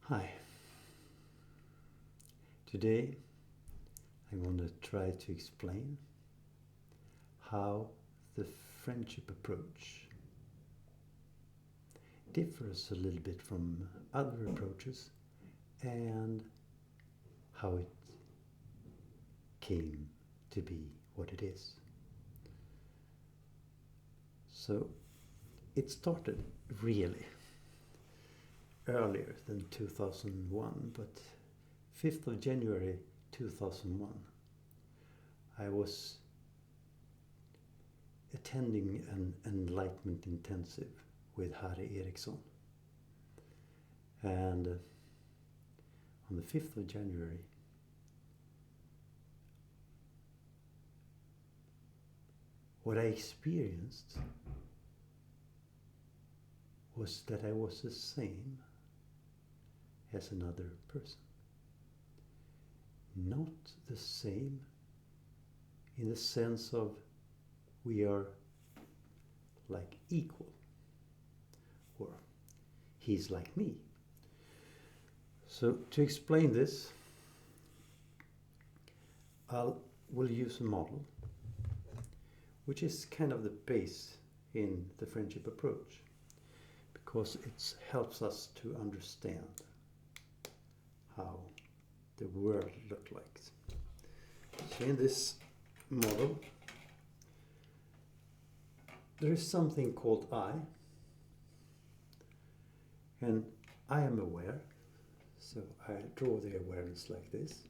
Hi. Today I'm going to try to explain how the friendship approach differs a little bit from other approaches and how it came to be what it is. So it started really earlier than 2001, but 5th of January 2001, I was attending an enlightenment intensive with Harry Eriksson. And on the 5th of January, what I experienced was that I was the same as another person. Not the same in the sense of we are like equal, or he's like me. So to explain this, we'll use a model which is kind of the base in the friendship approach, because it helps us to understand how the world looked like. So in this model, there is something called I, and I am aware, so I draw the awareness like this.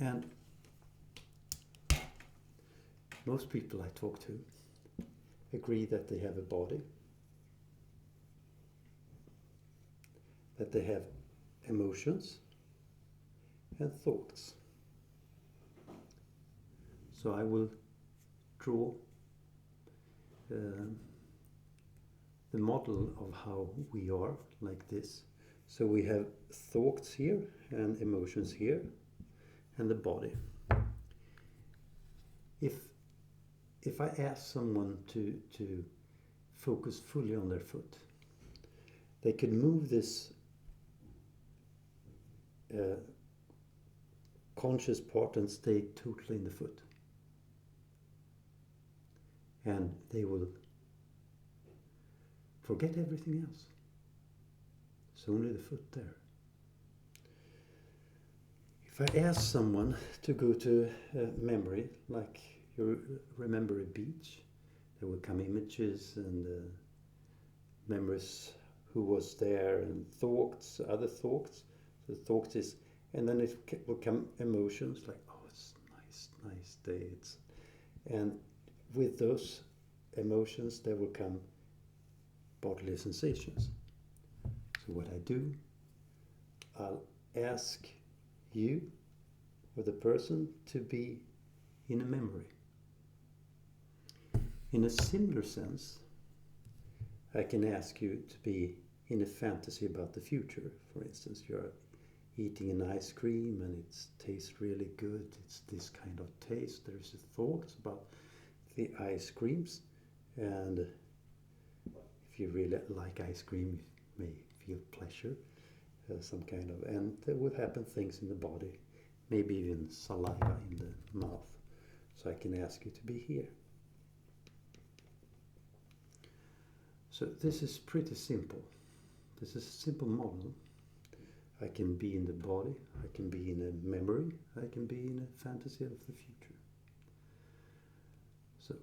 And most people I talk to agree that they have a body, that they have emotions and thoughts. So I will draw the model of how we are like this. So we have thoughts here and emotions here and the body. If I ask someone to focus fully on their foot, they could move this conscious part and stay totally in the foot. And they will forget everything else. It's only the foot there. If I ask someone to go to memory, like you remember a beach, there will come images and memories, who was there, and thoughts, other thoughts. The thought is, and then it will come emotions like, oh, it's nice day. And with those emotions, there will come bodily sensations. So what I do, I'll ask you or the person to be in a memory. In a similar sense, I can ask you to be in a fantasy about the future. For instance, you're eating an ice cream and it tastes really good. It's this kind of taste. There's a thought about the ice creams, and if you really like ice cream, you may feel pleasure, some kind of, and there will happen things in the body, maybe even saliva in the mouth. So I can ask you to be here. So this is pretty simple. This is a simple model. I can be in the body, I can be in a memory, I can be in a fantasy of the future. So,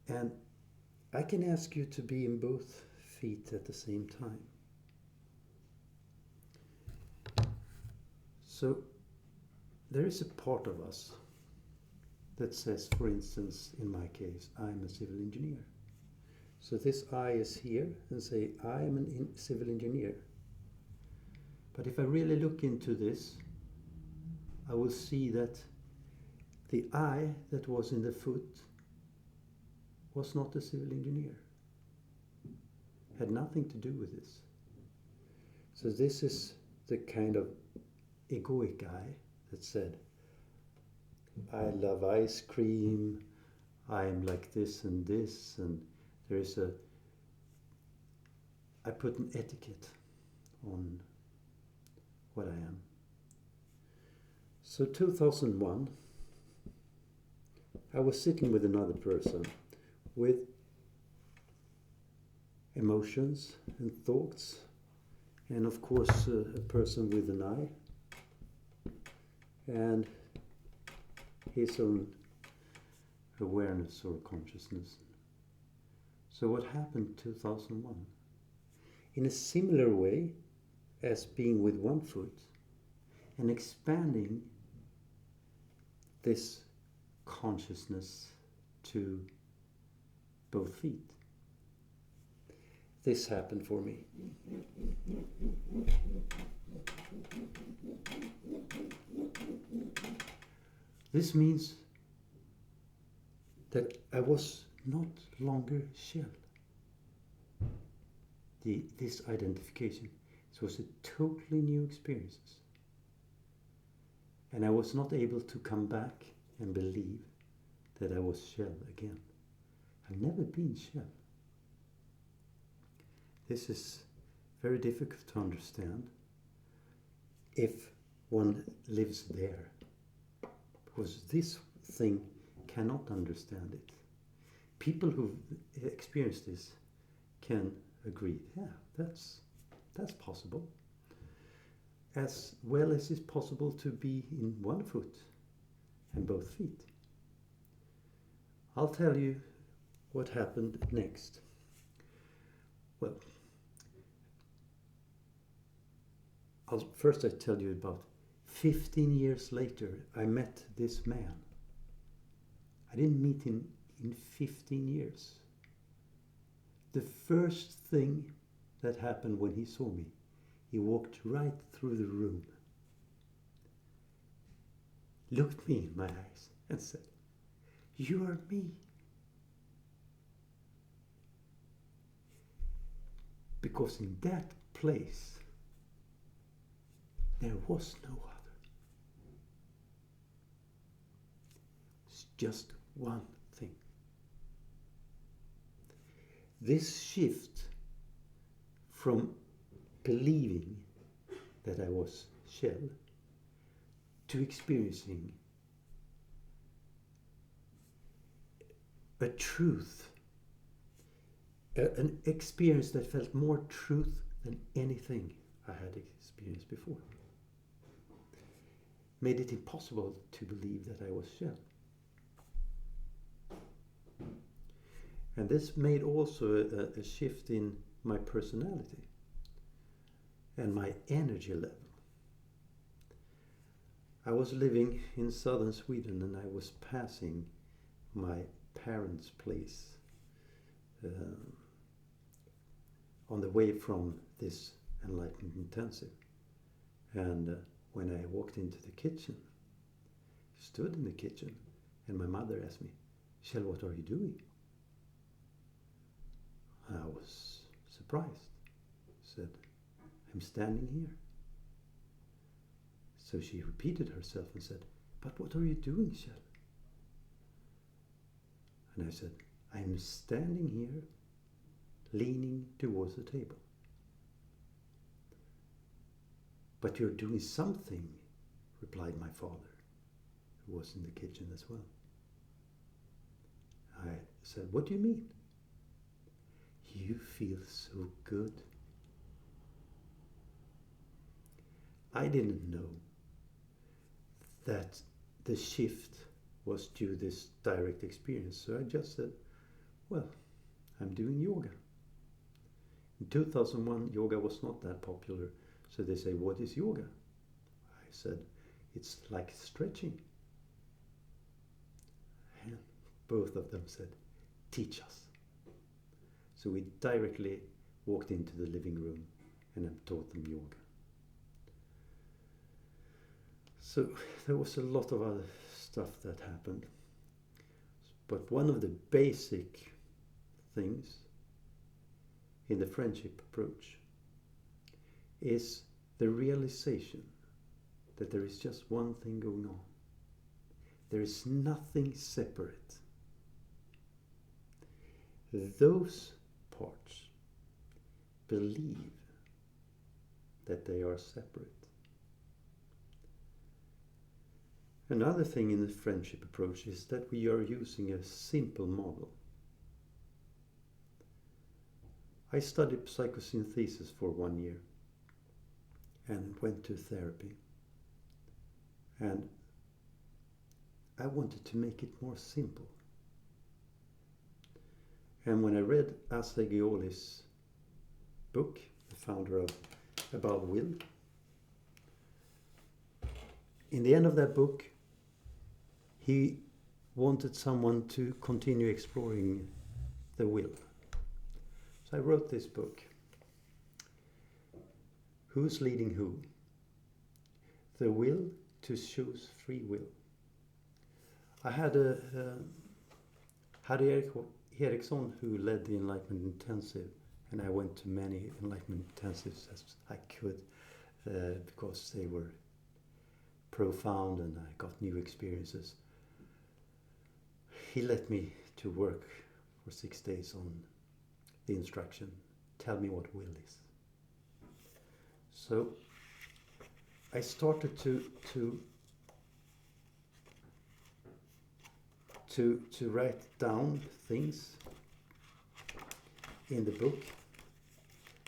and I can ask you to be in both feet at the same time. So there is a part of us that says, for instance, in my case, I'm a civil engineer. So this I is here and say, I am a civil engineer. But if I really look into this, I will see that the I that was in the foot was not a civil engineer. Had nothing to do with this. So this is the kind of egoic I that said, I love ice cream, I am like this, and there is I put an etiquette on what I am. So 2001, I was sitting with another person with emotions and thoughts, and of course a person with an eye and his own awareness or consciousness. So what happened in 2001? In a similar way as being with one foot and expanding this consciousness to both feet. This happened for me. This means that I was not longer shell. This identification, it was a totally new experience. And I was not able to come back and believe that I was shell again. I've never been shell. This is very difficult to understand if one lives there, because this thing cannot understand it. People who experience this can agree, yeah, that's possible. As well as it's possible to be in one foot and both feet. I'll tell you what happened next. Well, first I tell you about 15 years later, I met this man. I didn't meet him in 15 years. The first thing that happened when he saw me, he walked right through the room, looked me in my eyes and said, "You are me." Because in that place, there was no other. It's just one thing. This shift from believing that I was shell to experiencing a truth, an experience that felt more truth than anything I had experienced before, made it impossible to believe that I was shell. And this made also a shift in my personality and my energy level. I was living in southern Sweden and I was passing my parents' place on the way from this enlightenment intensive. And when I walked into the kitchen, stood in the kitchen, and my mother asked me, "Kjell, what are you doing?" I was surprised. Said, "I'm standing here." So she repeated herself and said, "But what are you doing, Kjell?" And I said, "I'm standing here, leaning towards the table." "But you're doing something," replied my father, who was in the kitchen as well. I said, "What do you mean?" "You feel so good." I didn't know that the shift was due to this direct experience. So I just said, "Well, I'm doing yoga." In 2001, yoga was not that popular. So they say, "What is yoga?" I said, "It's like stretching." And both of them said, "Teach us." So we directly walked into the living room and I taught them yoga. So there was a lot of other stuff that happened. But one of the basic things in the friendship approach is the realization that there is just one thing going on. There is nothing separate. Those parts believe that they are separate. Another thing in the friendship approach is that we are using a simple model. I studied psychosynthesis for 1 year and went to therapy. And I wanted to make it more simple. And when I read Assagioli's book, the founder of About Will, in the end of that book, he wanted someone to continue exploring the will. So I wrote this book. Who's leading who? The will to choose free will. I had Harry Eriksson, who led the Enlightenment Intensive, and I went to many Enlightenment Intensives as I could because they were profound and I got new experiences. He let me to work for 6 days on the instruction, tell me what will is. So I started to write down things in the book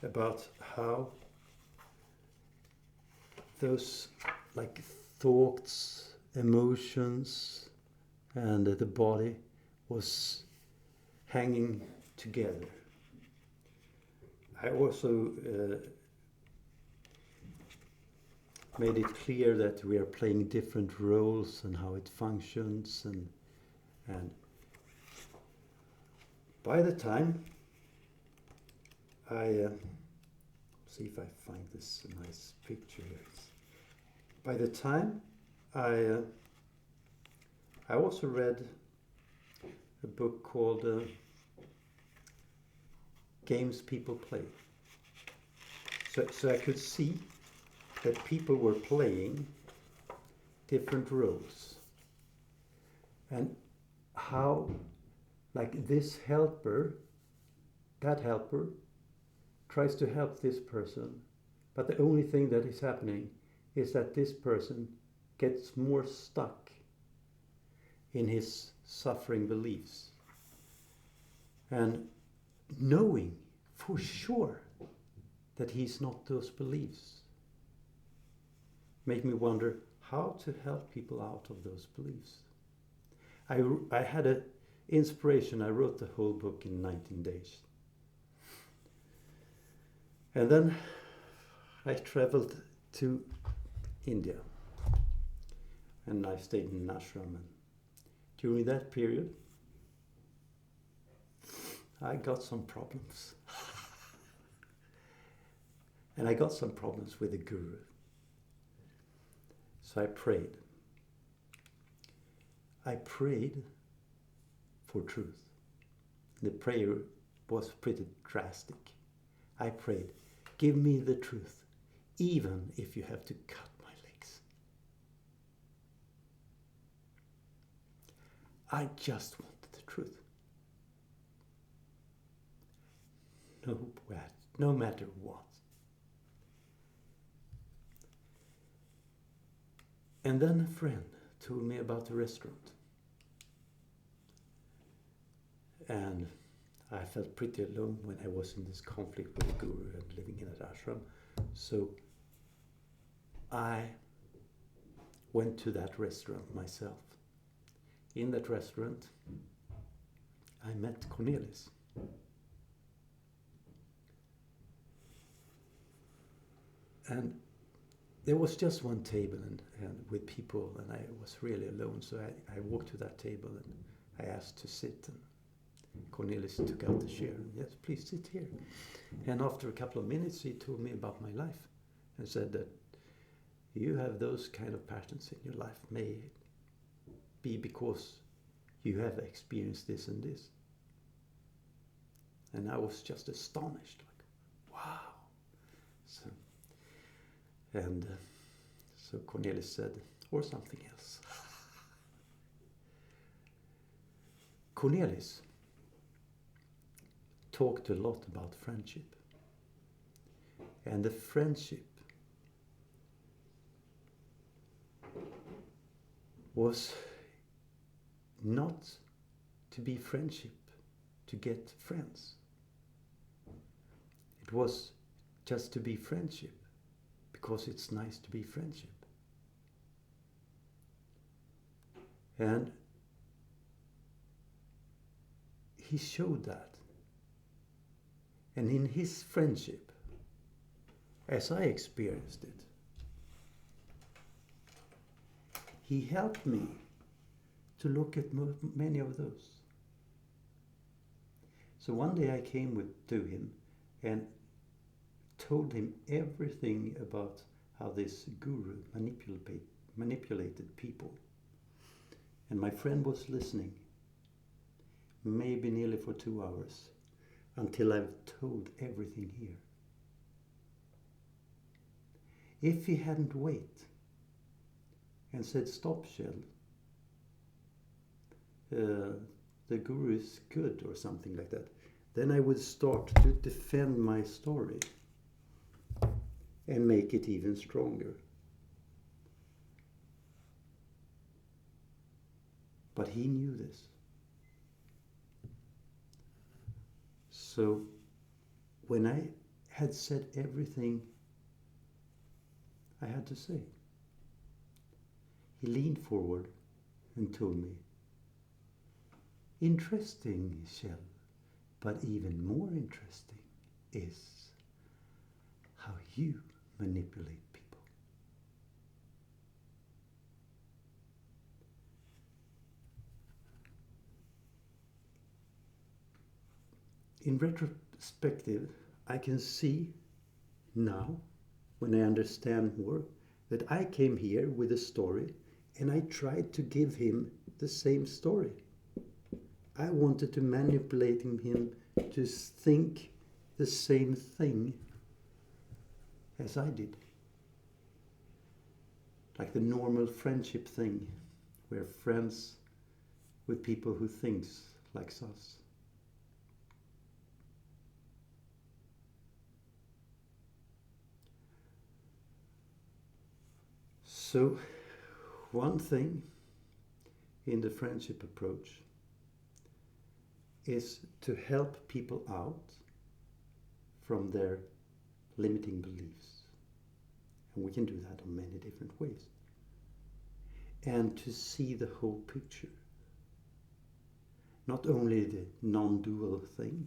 about how those like thoughts, emotions, and the body was hanging together. I also made it clear that we are playing different roles and how it functions, and by the time I see if I find this nice picture here. By the time I also read a book called Games People Play. So I could see that people were playing different roles, and how like this helper, that helper tries to help this person, but the only thing that is happening is that this person gets more stuck in his suffering beliefs, and knowing for sure that he's not those beliefs made me wonder how to help people out of those beliefs. I had an inspiration. I wrote the whole book in 19 days. And then I traveled to India, and I stayed in an ashram. And during that period, I got some problems. And I got some problems with the guru. So I prayed. I prayed for truth. The prayer was pretty drastic. I prayed, give me the truth, even if you have to cut my legs. I just wanted the truth. No matter what. And then a friend told me about a restaurant. And I felt pretty alone when I was in this conflict with the guru and living in an ashram. So I went to that restaurant myself. In that restaurant, I met Cornelis. And there was just one table and with people, and I was really alone. So I walked to that table and I asked to sit, and Cornelis took out the chair and, yes, please sit here. And after a couple of minutes, he told me about my life and said that you have those kind of passions in your life may be because you have experienced this and this. And I was just astonished, like, wow. So Cornelis said, or something else. Cornelis talked a lot about friendship. And the friendship was not to be friendship, to get friends. It was just to be friendship, because it's nice to be friendship. And he showed that. And in his friendship, as I experienced it, he helped me to look at many of those. So one day I came to him and told him everything about how this guru manipulated people. And my friend was listening, maybe nearly for 2 hours, until I've told everything here. If he hadn't waited and said, "Stop, Kjell, the guru is good," or something like that, then I would start to defend my story and make it even stronger. But he knew this. So when I had said everything I had to say, he leaned forward and told me, "Interesting, Kjell, but even more interesting is how you manipulate people." In retrospective, I can see now, when I understand more, that I came here with a story and I tried to give him the same story. I wanted to manipulate him to think the same thing as I did. Like the normal friendship thing. We're friends with people who thinks like us. So, one thing in the friendship approach is to help people out from their limiting beliefs. And we can do that in many different ways. And to see the whole picture. Not only the non-dual thing,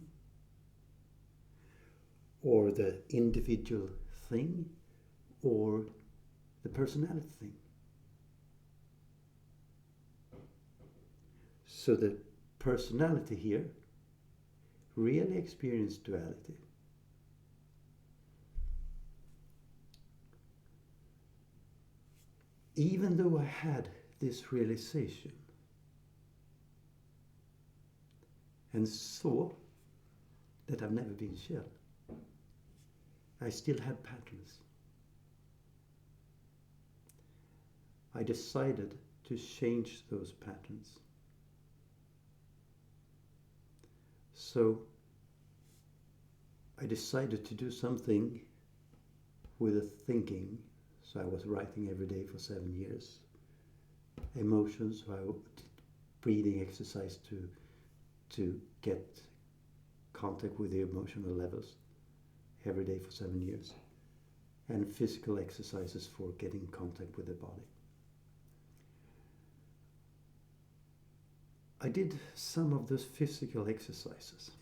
or the individual thing, or the personality thing. So the personality here really experienced duality. Even though I had this realization and saw that I've never been Kjell, I still had patterns. I decided to change those patterns. So I decided to do something with the thinking. So I was writing every day for 7 years. Emotions, so I did breathing exercise to get contact with the emotional levels every day for 7 years. And physical exercises for getting contact with the body. I did some of those physical exercises,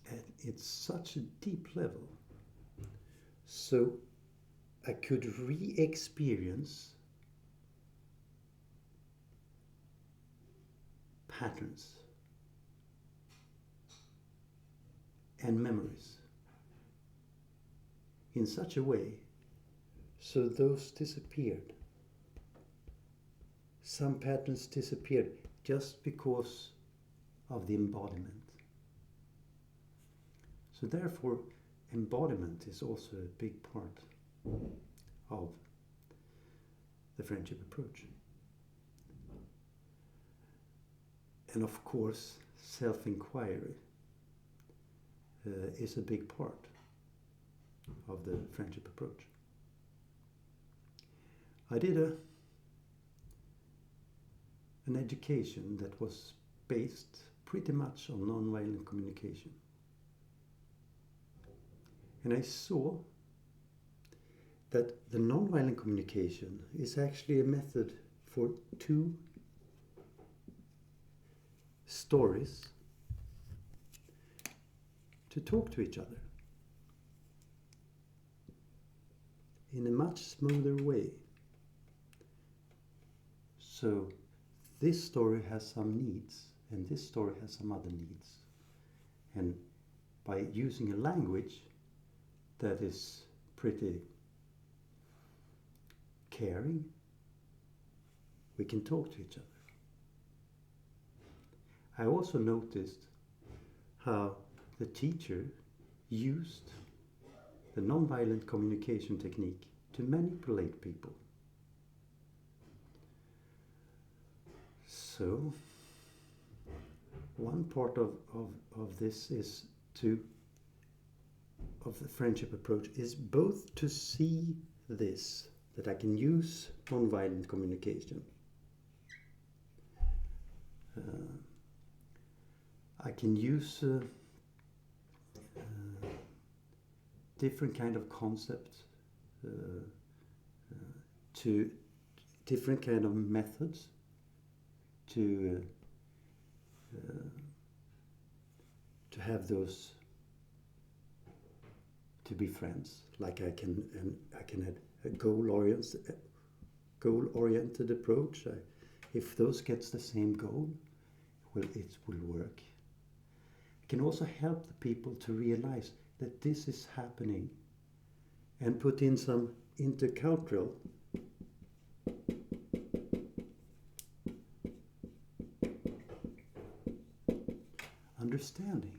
and it's such a deep level. So I could re-experience patterns and memories in such a way so those disappeared. Some patterns disappeared just because of the embodiment. So therefore, embodiment is also a big part of the friendship approach. And of course, self-inquiry is a big part. of the friendship approach. I did an education that was based pretty much on non-violent communication. And I saw that the non-violent communication is actually a method for two stories to talk to each other in a much smoother way. So this story has some needs and this story has some other needs. And by using a language that is pretty caring, we can talk to each other. I also noticed how the teacher used the non-violent communication technique to manipulate people. So, one part of this is of the friendship approach is both to see this, that I can use non-violent communication. I can use different kind of concepts to different kind of methods to have those to be friends. Like I can have a goal-oriented approach. If those gets the same goal, well, it will work. I can also help the people to realize that this is happening and put in some intercultural understanding.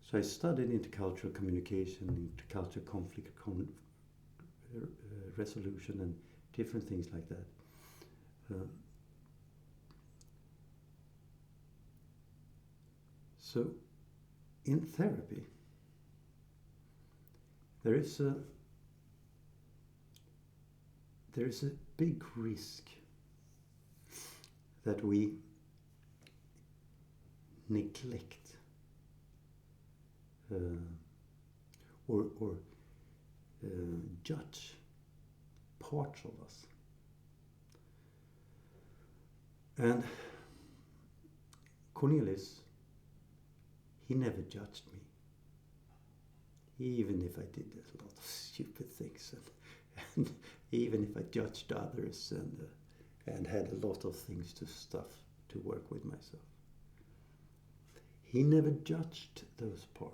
So I studied intercultural communication, intercultural conflict resolution and different things like that. So in therapy, there is a big risk that we neglect or judge parts of us. And Cornelius, he never judged me, even if I did a lot of stupid things, and even if I judged others and had a lot of things to work with myself. He never judged those parts.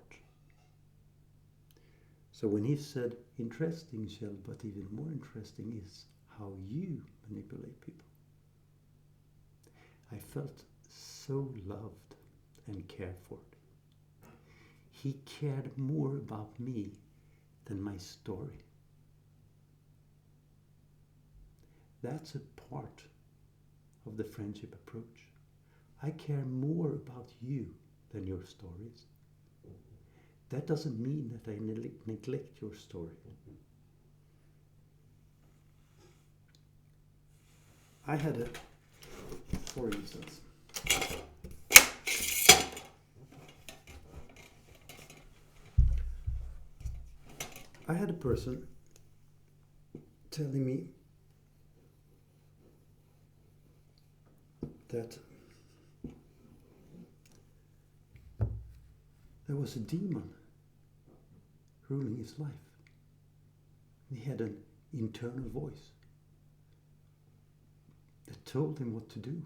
So when he said, interesting, Kjell, but even more interesting is how you manipulate people, I felt so loved and cared for. He cared more about me than my story. That's a part of the friendship approach. I care more about you than your stories. That doesn't mean that I neglect your story. I had for instance, I had a person telling me that there was a demon ruling his life. He had an internal voice that told him what to do.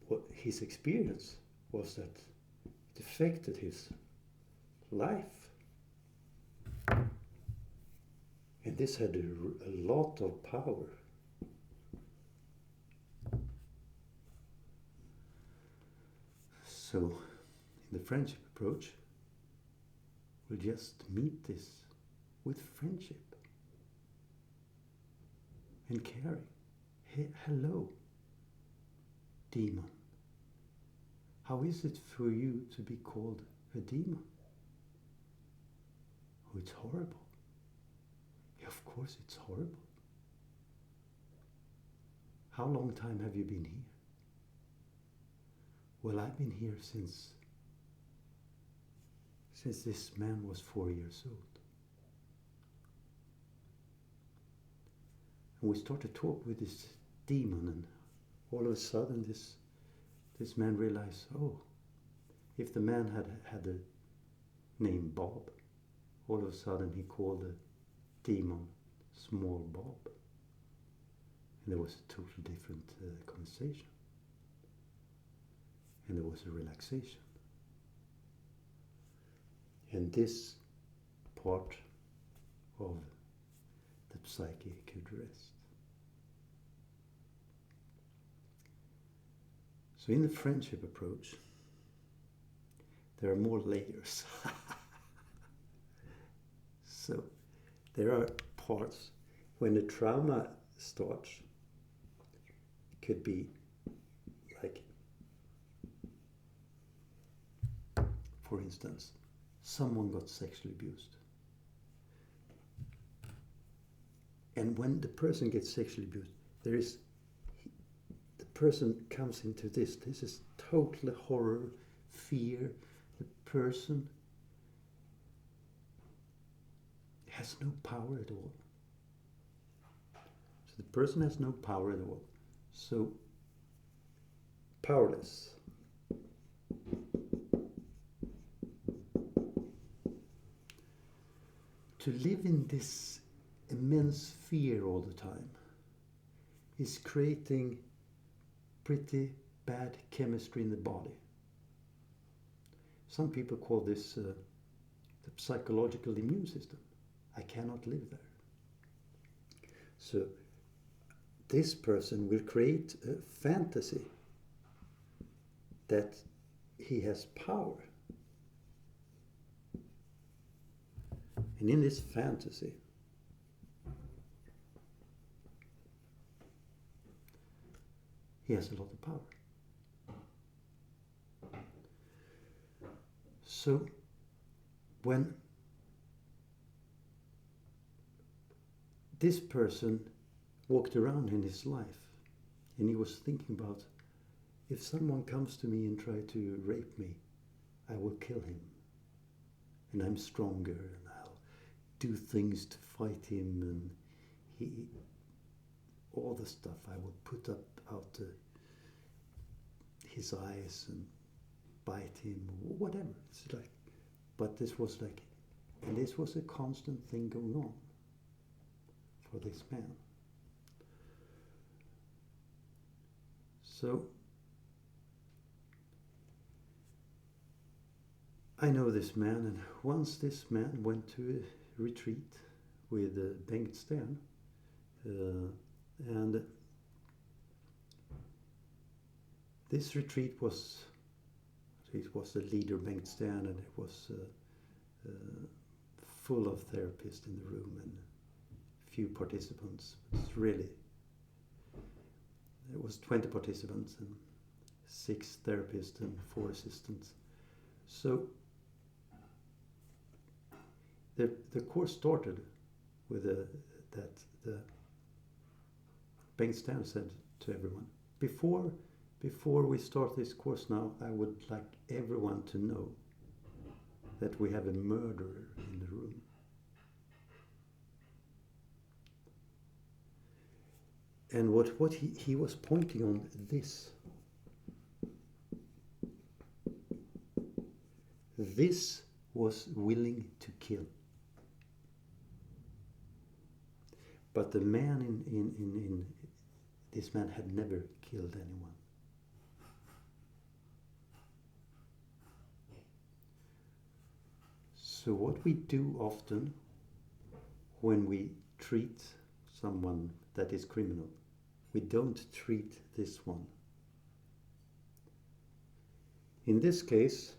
What his experience was that it affected his life. And this had a lot of power. So, in the friendship approach, we'll just meet this with friendship and caring. Hey, hello, demon. How is it for you to be called a demon? Oh, it's horrible. Yeah, of course it's horrible. How long time have you been here? Well, I've been here since this man was 4 years old. And we start to talk with this demon, and all of a sudden this man realized, oh, if the man had a name Bob, all of a sudden he called the demon Small Bob. And there was a totally different conversation. And there was a relaxation. And this part of the psyche could rest. So in the friendship approach, there are more layers. So there are parts when the trauma starts. It could be like, for instance, someone got sexually abused. And when the person gets sexually abused, the person comes into this is total horror, fear. The person has no power at all. So the person has no power at all. So, powerless. To live in this immense fear all the time is creating pretty bad chemistry in the body. Some people call this the psychological immune system. I cannot live there. So this person will create a fantasy that he has power. And in this fantasy, he has a lot of power. So when this person walked around in his life and he was thinking about, if someone comes to me and try to rape me, I will kill him. And I'm stronger and I'll do things to fight him, and all the stuff, I will put out his eyes and bite him, or whatever. It's like, but this was a constant thing going on for this man. So I know this man, and once this man went to a retreat with Bengt Stern, and this retreat was the leader Bengt Stern, and it was full of therapists in the room and few participants. It was 20 participants and 6 therapists and 4 assistants. So the course started with that Bengt Stern said to everyone, before we start this course now, I would like everyone to know that we have a murderer in the room. And what he was pointing on this. This was willing to kill. But the man in this man had never killed anyone. So what we do often when we treat someone that is criminal, we don't treat this one. In this case,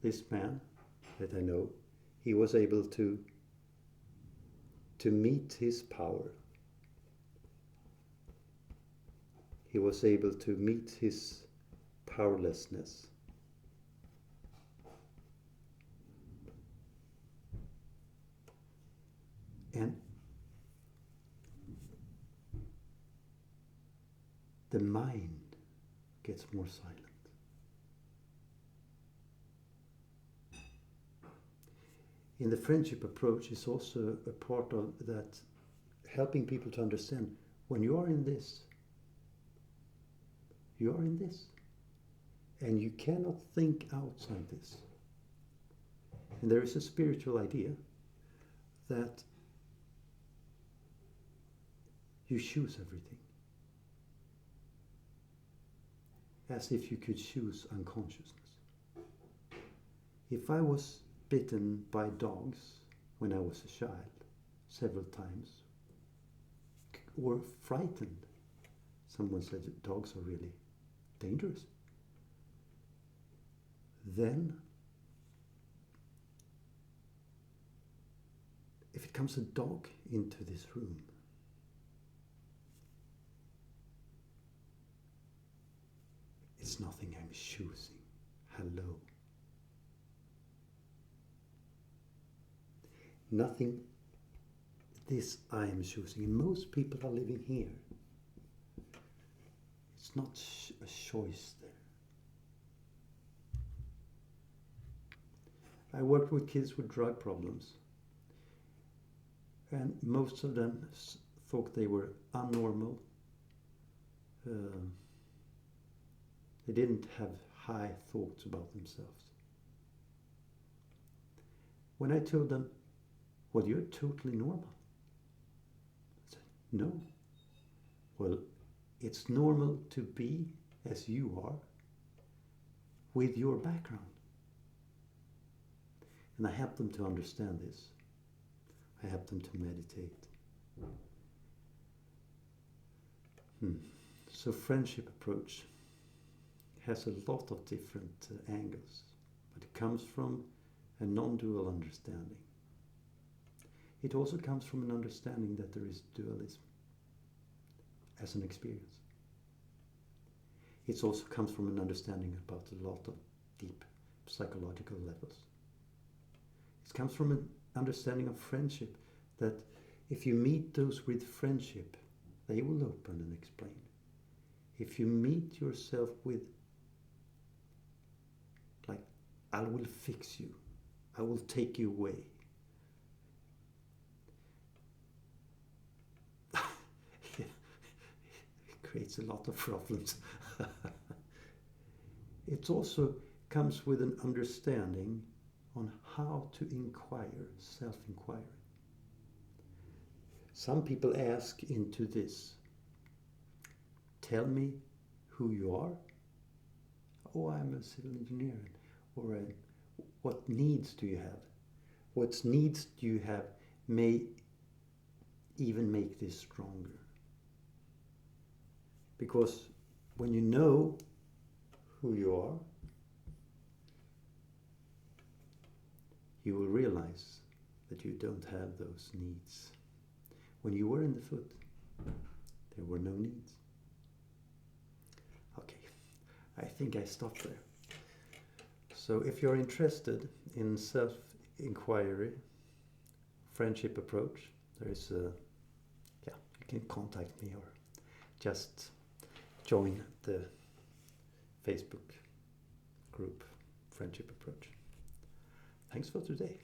this man that I know, he was able to meet his power. He was able to meet his powerlessness. And the mind gets more silent. In the friendship approach is also a part of that, helping people to understand when you are in this, you are in this. And you cannot think outside this. And there is a spiritual idea that you choose everything. As if you could choose unconsciousness. If I was bitten by dogs when I was a child several times, or frightened, someone said that dogs are really dangerous, then if it comes a dog into this room, it's nothing I'm choosing. Hello. Nothing this I am choosing. And most people are living here. It's not a choice there. I worked with kids with drug problems. And most of them thought they were unnormal. They didn't have high thoughts about themselves. When I told them, well, you're totally normal. I said, no. Well, it's normal to be as you are with your background. And I help them to understand this. I help them to meditate. So friendship approach has a lot of different angles, but it comes from a non-dual understanding. It also comes from an understanding that there is dualism as an experience. It also comes from an understanding about a lot of deep psychological levels. It comes from an understanding of friendship, that if you meet those with friendship, they will open and explain. If you meet yourself with, like, I will fix you, I will take you away, it creates a lot of problems. It also comes with an understanding on how to inquire, self-inquiry. Some people ask into this, tell me who you are. Oh, I'm a civil engineer. Or what needs do you have? What needs do you have may even make this stronger. Because when you know who you are, you will realize that you don't have those needs. When you were in the foot, there were no needs. Okay, I think I stopped there. So if you're interested in self-inquiry, friendship approach, there is you can contact me or just join the Facebook group Friendship Approach. Thanks for today.